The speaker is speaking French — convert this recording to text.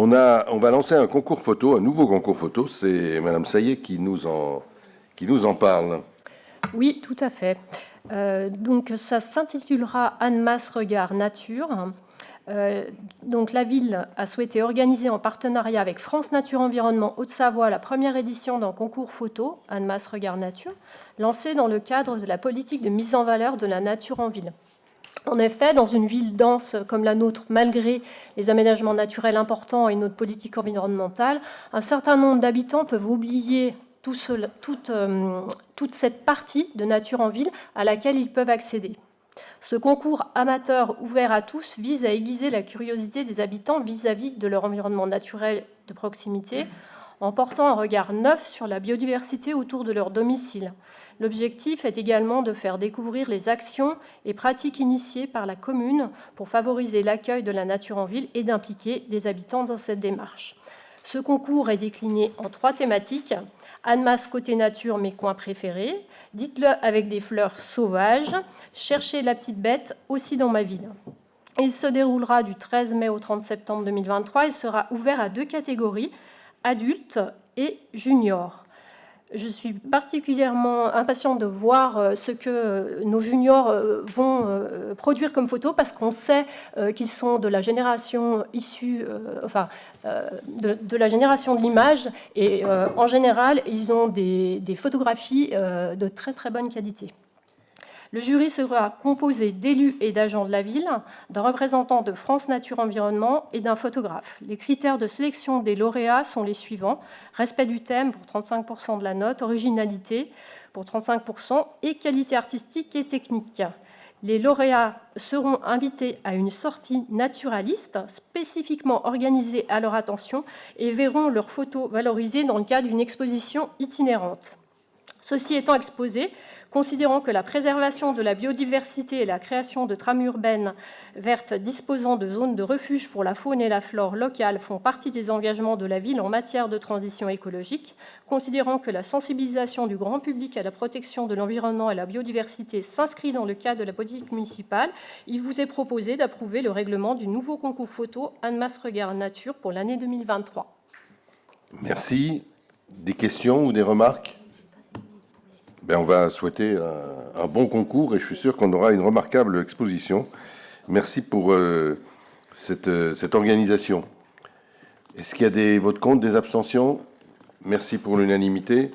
On va lancer un concours photo, un nouveau concours photo. C'est Madame Saillet qui nous en parle. Oui, tout à fait. Donc, ça s'intitulera Annemasse Regard Nature. Donc, la ville a souhaité organiser en partenariat avec France Nature Environnement Haute-Savoie la première édition d'un concours photo, Annemasse Regard Nature, lancé dans le cadre de la politique de mise en valeur de la nature en ville. En effet, dans une ville dense comme la nôtre, malgré les aménagements naturels importants et notre politique environnementale, un certain nombre d'habitants peuvent oublier toute cette partie de nature en ville à laquelle ils peuvent accéder. Ce concours amateur ouvert à tous vise à aiguiser la curiosité des habitants vis-à-vis de leur environnement naturel de proximité, en portant un regard neuf sur la biodiversité autour de leur domicile. L'objectif est également de faire découvrir les actions et pratiques initiées par la commune pour favoriser l'accueil de la nature en ville et d'impliquer les habitants dans cette démarche. Ce concours est décliné en 3 thématiques. Annemasse côté nature, mes coins préférés. Dites-le avec des fleurs sauvages. Cherchez la petite bête aussi dans ma ville. Il se déroulera du 13 mai au 30 septembre 2023 et sera ouvert à 2 catégories, adultes et juniors. Je suis particulièrement impatiente de voir ce que nos juniors vont produire comme photos, parce qu'on sait qu'ils sont de la génération issue, de la génération de l'image, et en général, ils ont des photographies de très très bonne qualité. Le jury sera composé d'élus et d'agents de la ville, d'un représentant de France Nature Environnement et d'un photographe. Les critères de sélection des lauréats sont les suivants: respect du thème pour 35% de la note, originalité pour 35% et qualité artistique et technique. Les lauréats seront invités à une sortie naturaliste spécifiquement organisée à leur attention et verront leurs photos valorisées dans le cadre d'une exposition itinérante. Ceci étant exposé, considérant que la préservation de la biodiversité et la création de trames urbaines vertes disposant de zones de refuge pour la faune et la flore locale font partie des engagements de la ville en matière de transition écologique, considérant que la sensibilisation du grand public à la protection de l'environnement et la biodiversité s'inscrit dans le cadre de la politique municipale, il vous est proposé d'approuver le règlement du nouveau concours photo Annemasse Regard Nature pour l'année 2023. Merci. Des questions ou des remarques ? On va souhaiter un bon concours et je suis sûr qu'on aura une remarquable exposition. Merci pour cette organisation. Est-ce qu'il y a des votes contre, des abstentions ? Merci pour l'unanimité.